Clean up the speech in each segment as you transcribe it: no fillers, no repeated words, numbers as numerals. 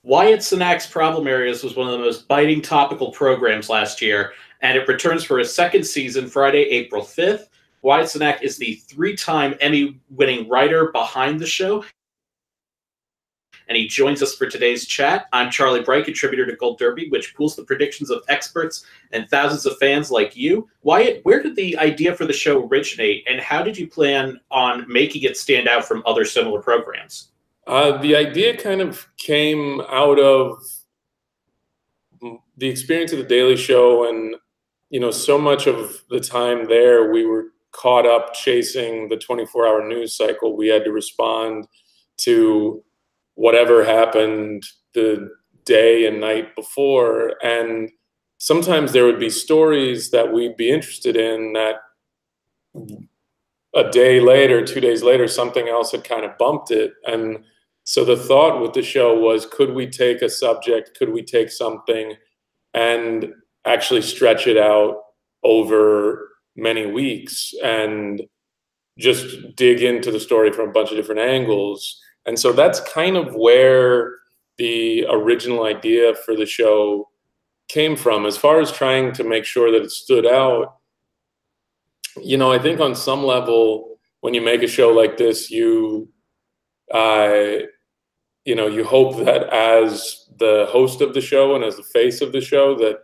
Wyatt Cenac's Problem Areas was one of the most biting topical programs last year, and it returns for a second season Friday, April 5th. Wyatt Cenac is the three-time Emmy-winning writer behind the show, and he joins us for today's chat. I'm Charlie Bright, contributor to Gold Derby, which pools the predictions of experts and thousands of fans like you. Wyatt, where did the idea for the show originate, and how did you plan on making it stand out from other similar programs? The idea kind of came out of the experience of The Daily Show, and so much of the time there we were caught up chasing the 24-hour news cycle. We had to respond to whatever happened the day and night before, and sometimes there would be stories that we'd be interested in that a day later, 2 days later, something else had kind of bumped it. And so the thought with the show was, could we take a subject, could we take something and actually stretch it out over many weeks and just dig into the story from a bunch of different angles? And so that's kind of where the original idea for the show came from. As far as trying to make sure that it stood out, I think on some level, when you make a show like this, you hope that as the host of the show and as the face of the show, that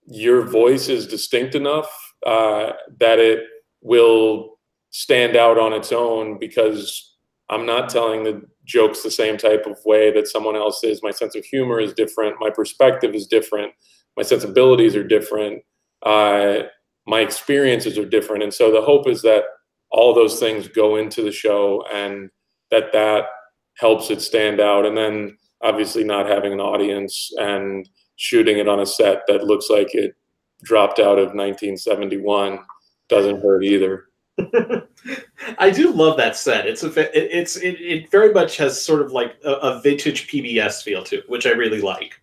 your voice is distinct enough that it will stand out on its own, because I'm not telling the jokes the same type of way that someone else is. My sense of humor is different. My perspective is different. My sensibilities are different. My experiences are different. And so the hope is that all those things go into the show and that helps it stand out. And then obviously not having an audience and shooting it on a set that looks like it dropped out of 1971 doesn't hurt either. I do love that set. It very much has sort of like a vintage PBS feel to it, which I really like.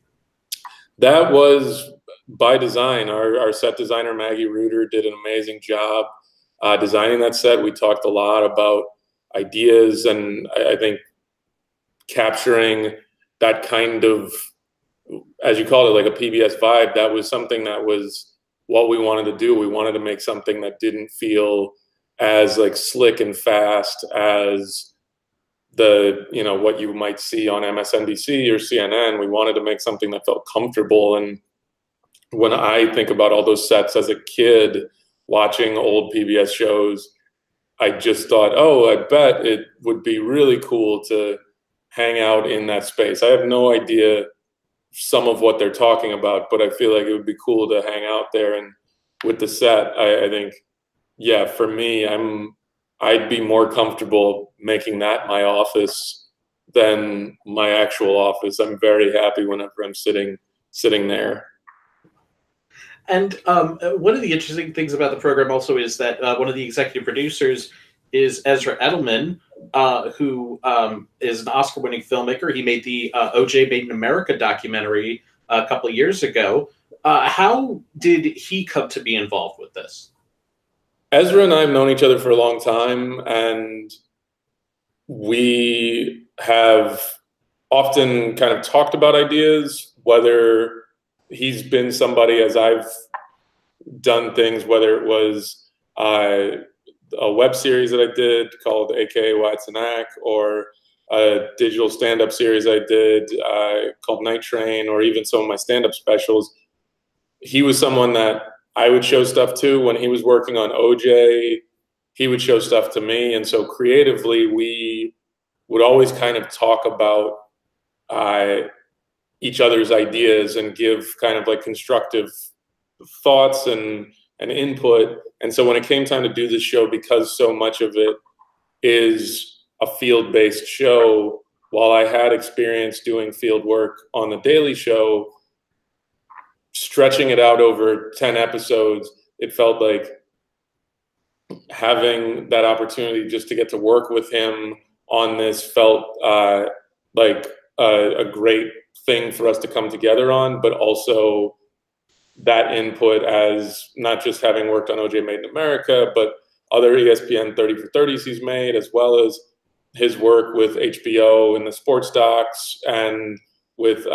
That was by design. Our set designer, Maggie Reuter, did an amazing job designing that set. We talked a lot about ideas, and I think capturing that kind of, as you called it, like a PBS vibe, that was something that was what we wanted to do. We wanted to make something that didn't feel as like slick and fast as what you might see on MSNBC or CNN. We wanted to make something that felt comfortable. And when I think about all those sets as a kid watching old PBS shows, I just thought, oh, I bet it would be really cool to hang out in that space. I have no idea some of what they're talking about, but I feel like it would be cool to hang out there. And with the set, I think, yeah, for me, I'd be more comfortable making that my office than my actual office. I'm very happy whenever I'm sitting there. And one of the interesting things about the program also is that one of the executive producers is Ezra Edelman, who is an Oscar-winning filmmaker. He made the O.J. Made in America documentary a couple of years ago. How did he come to be involved with this? Ezra and I have known each other for a long time, and we have often kind of talked about ideas, whether he's been somebody, as I've done things, whether it was a web series that I did called AKA Wyatt Cenac, or a digital stand-up series I did called Night Train, or even some of my stand-up specials. He was someone that I would show stuff to. When he was working on OJ, he would show stuff to me. And so creatively, we would always kind of talk about each other's ideas and give kind of like constructive thoughts and input. And so when it came time to do this show, because so much of it is a field-based show, while I had experience doing field work on The Daily Show, stretching it out over 10 episodes, it felt like having that opportunity just to get to work with him on this felt like a great thing for us to come together on, but also that input as not just having worked on OJ Made in America, but other ESPN 30 for 30s he's made, as well as his work with HBO in the sports docs, and with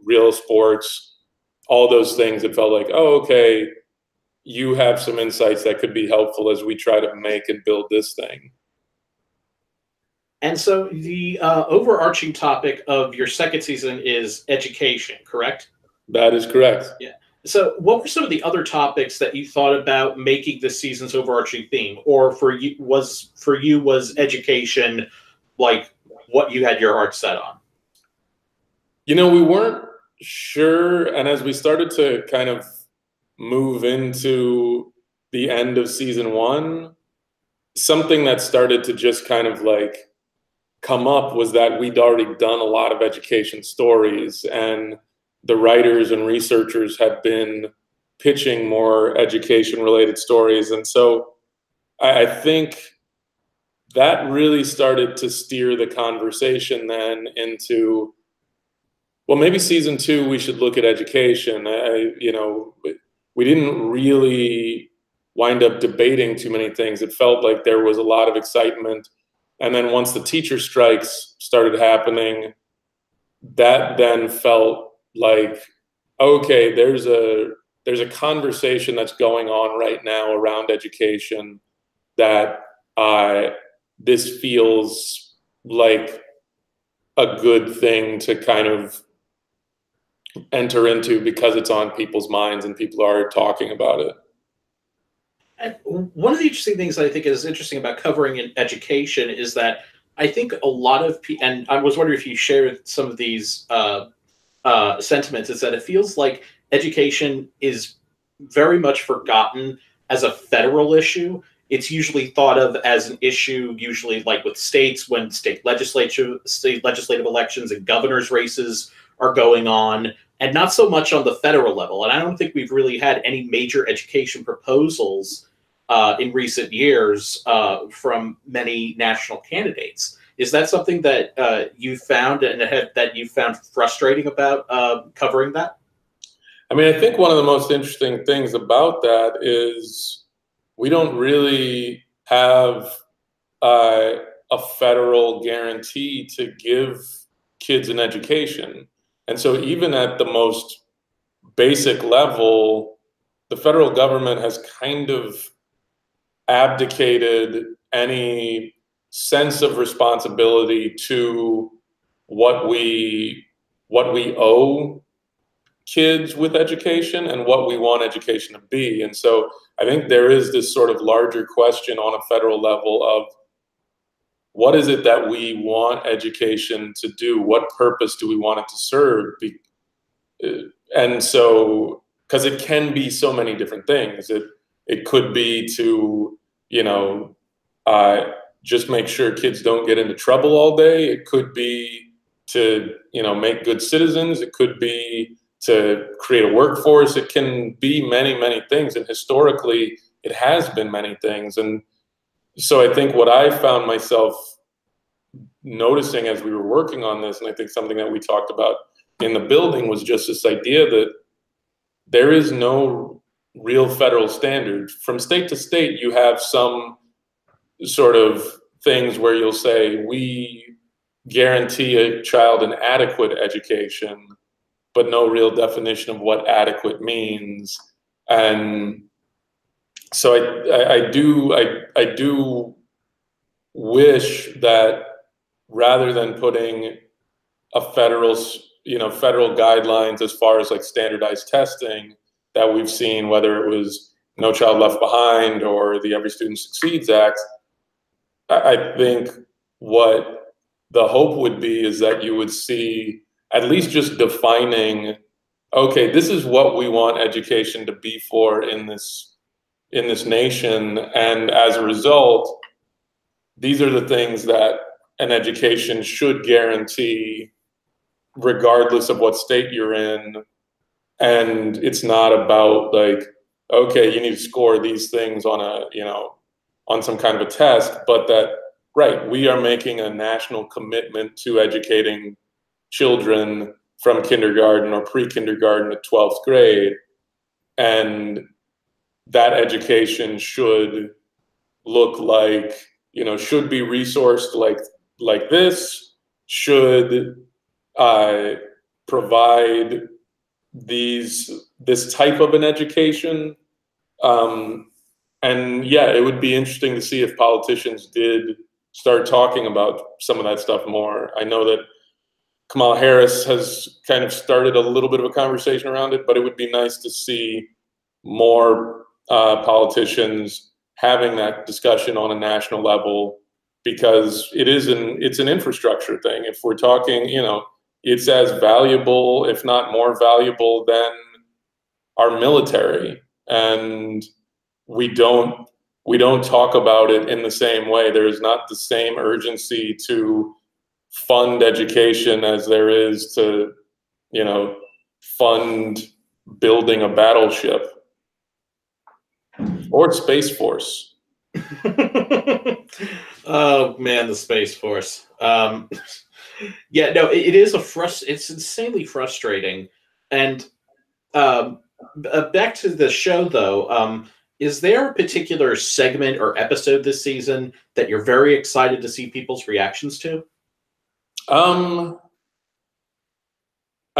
real sports, all those things. It felt like, oh, okay, you have some insights that could be helpful as we try to make and build this thing. And so the overarching topic of your second season is education, correct? That is correct. Yeah. So what were some of the other topics that you thought about making this season's overarching theme? Or was education like what you had your heart set on? You know, we weren't sure, and as we started to kind of move into the end of season one, something that started to just kind of like come up was that we'd already done a lot of education stories, and the writers and researchers had been pitching more education related stories. And so I think that really started to steer the conversation then into, well, maybe season two, we should look at education. We didn't really wind up debating too many things. It felt like there was a lot of excitement. And then once the teacher strikes started happening, that then felt like, okay, there's a conversation that's going on right now around education that this feels like a good thing to kind of enter into because it's on people's minds and people are talking about it. And one of the interesting things that I think is interesting about covering in education is that I think a lot of people, and I was wondering if you shared some of these sentiments, is that it feels like education is very much forgotten as a federal issue. It's usually thought of as an issue, usually like with states, when state legislative elections and governor's races are going on, and not so much on the federal level. And I don't think we've really had any major education proposals in recent years from many national candidates. Is that something that you found and that you found frustrating about covering that? I mean, I think one of the most interesting things about that is we don't really have a federal guarantee to give kids an education. And so even at the most basic level, the federal government has kind of abdicated any sense of responsibility to what we owe kids with education and what we want education to be. And so I think there is this sort of larger question on a federal level of what is it that we want education to do? What purpose do we want it to serve? And so, because it can be so many different things. It could be to, just make sure kids don't get into trouble all day. It could be to, make good citizens. It could be to create a workforce. It can be many, many things. And historically, it has been many things. And so I think what I found myself noticing as we were working on this, and I think something that we talked about in the building, was just this idea that there is no real federal standard. From state to state, you have some sort of things where you'll say, we guarantee a child an adequate education, but no real definition of what adequate means. And so I do wish that rather than putting a federal guidelines as far as like standardized testing that we've seen, whether it was No Child Left Behind or the Every Student Succeeds Act, I think what the hope would be is that you would see at least just defining, okay, this is what we want education to be for in this nation. And as a result, these are the things that an education should guarantee regardless of what state you're in. And it's not about like, okay, you need to score these things on on some kind of a test, but that, right, we are making a national commitment to educating children from kindergarten or pre-kindergarten to 12th grade. And that education should look like, should be resourced like this, should provide this type of an education. And yeah, it would be interesting to see if politicians did start talking about some of that stuff more. I know that Kamala Harris has kind of started a little bit of a conversation around it, but it would be nice to see more politicians having that discussion on a national level, because it's an infrastructure thing. If we're talking, it's as valuable, if not more valuable, than our military, and we don't talk about it in the same way. There is not the same urgency to fund education as there is to, fund building a battleship or Space Force. Oh man, the Space Force. Yeah, no, it is it's insanely frustrating. And back to the show though, is there a particular segment or episode this season that you're very excited to see people's reactions to? I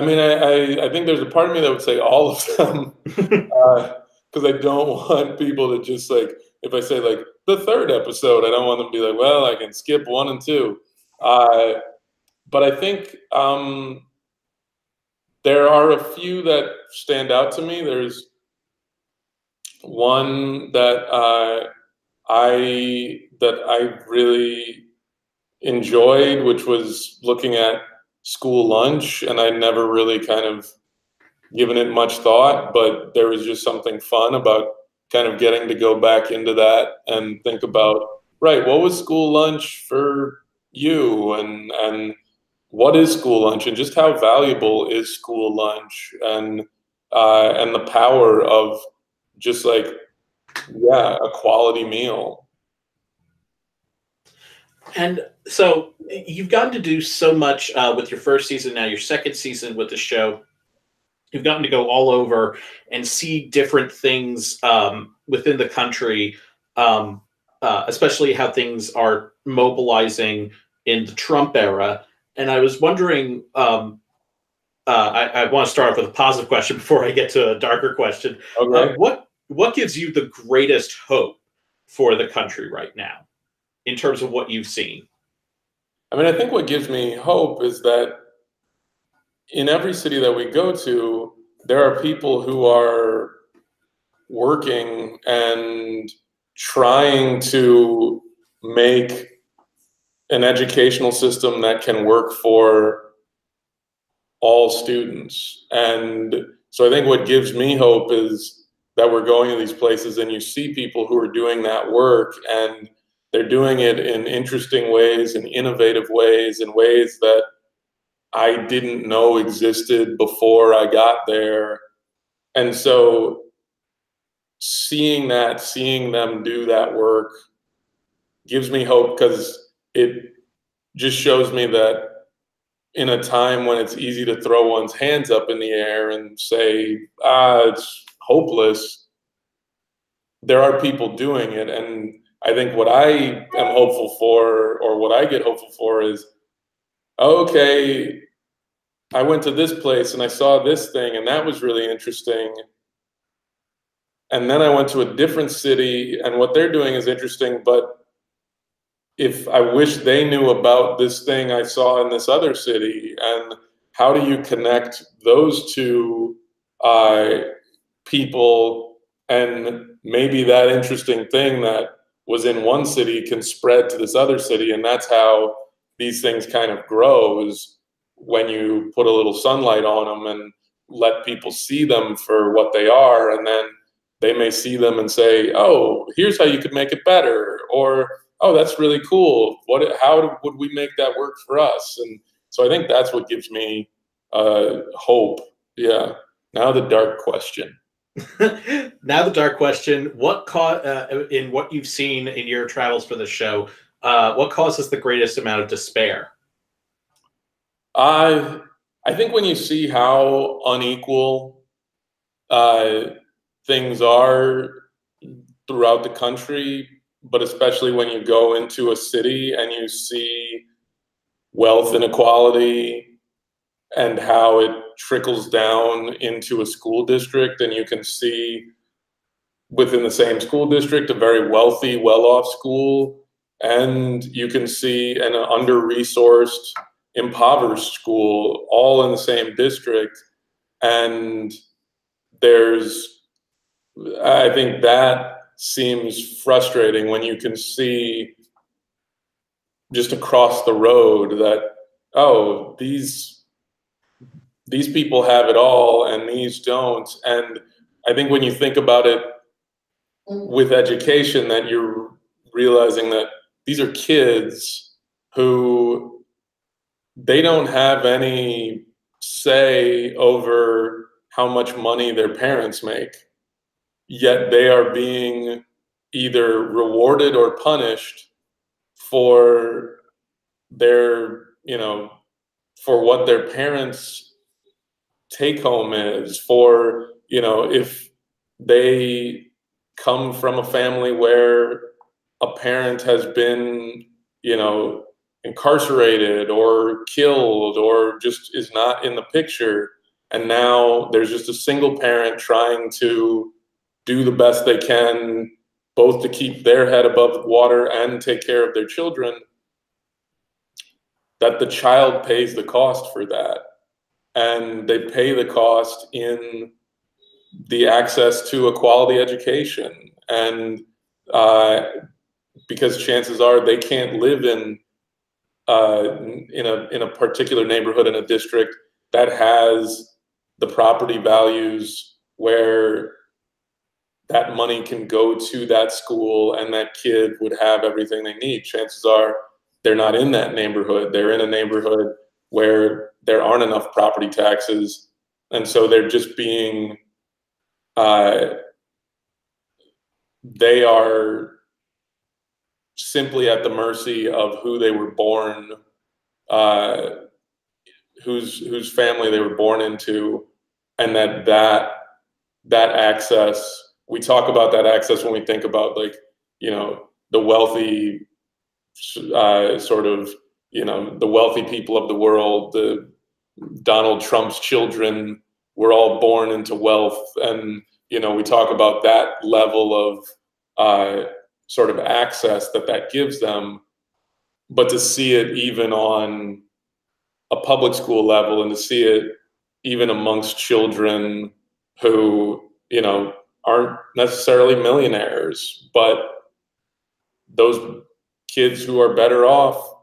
mean, I think there's a part of me that would say all of them, because I don't want people to just if I say the third episode, I don't want them to be like, well, I can skip 1 and 2. But I think there are a few that stand out to me. There's one that I really enjoyed, which was looking at school lunch, and I never really kind of given it much thought, but there was just something fun about kind of getting to go back into that and think about, right, what was school lunch for you, and what is school lunch, and just how valuable is school lunch, and the power of just a quality meal. And so you've gotten to do so much with your first season, now your second season with the show. You've gotten to go all over and see different things within the country, especially how things are mobilizing in the Trump era. And I was wondering, I want to start off with a positive question before I get to a darker question. Okay. What gives you the greatest hope for the country right now, in terms of what you've seen? I mean, I think what gives me hope is that in every city that we go to, there are people who are working and trying to make an educational system that can work for all students. And so I think what gives me hope is that we're going to these places and you see people who are doing that work, and they're doing it in interesting ways and innovative ways, and ways that I didn't know existed before I got there. And so seeing them do that work gives me hope, because it just shows me that in a time when it's easy to throw one's hands up in the air and say, it's hopeless, there are people doing it. And I think what I am hopeful for, or what I get hopeful for, is, okay, I went to this place and I saw this thing and that was really interesting. And then I went to a different city and what they're doing is interesting, but if I wish they knew about this thing I saw in this other city, and how do you connect those two people, and maybe that interesting thing that was in one city can spread to this other city. And that's how these things kind of grow, is when you put a little sunlight on them and let people see them for what they are, and then they may see them and say, oh, here's how you could make it better, or oh, that's really cool. How would we make that work for us? And so I think that's what gives me hope. Yeah. Now the dark question. Now the dark question. What in what you've seen in your travels for the show, what causes the greatest amount of despair? I think when you see how unequal things are throughout the country, but especially when you go into a city and you see wealth inequality and how it trickles down into a school district. And you can see within the same school district a very wealthy, well-off school, and you can see an under-resourced, impoverished school all in the same district. And I think that seems frustrating when you can see just across the road that, oh, these people have it all and these don't. And I think when you think about it with education, that you're realizing that these are kids who they don't have any say over how much money their parents make, yet they are being either rewarded or punished for their, for what their parents' take home is, for, if they come from a family where a parent has been, incarcerated or killed or just is not in the picture, and now there's just a single parent trying to do the best they can, both to keep their head above water and take care of their children, that the child pays the cost for that. And they pay the cost in the access to a quality education. And because chances are they can't live in a particular neighborhood in a district that has the property values where that money can go to that school and that kid would have everything they need. Chances are they're not in that neighborhood. They're in a neighborhood where there aren't enough property taxes. And so they're just being, they are simply at the mercy of who they were born, whose family they were born into, and that access, we talk about that access when we think about, like, the wealthy sort of, the wealthy people of the world, the Donald Trump's children were all born into wealth. And, we talk about that level of sort of access that gives them, but to see it even on a public school level and to see it even amongst children who, aren't necessarily millionaires, but those kids who are better off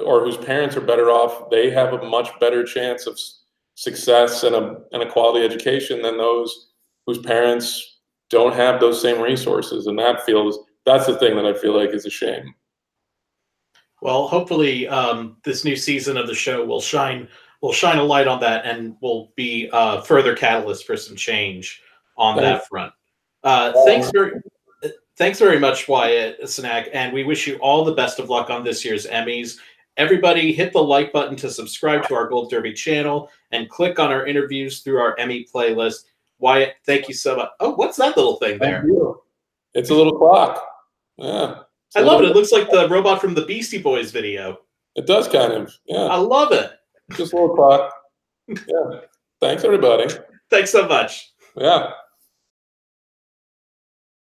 or whose parents are better off, they have a much better chance of success and a quality education than those whose parents don't have those same resources. And that's the thing that I feel like is a shame. Well, hopefully this new season of the show will shine a light on that and will be further catalyst for some change on that front. Thanks very much, Wyatt Cenac, and we wish you all the best of luck on this year's Emmys. Everybody hit the like button to subscribe to our Gold Derby channel and click on our interviews through our Emmy playlist. Wyatt, thank you so much. Oh, what's that little thing there? Thank you. It's a little clock. Yeah. I love it. It looks like the robot from the Beastie Boys video. It does kind of. Yeah. I love it. Just a little clock. Yeah. Thanks, everybody. Thanks so much. Yeah.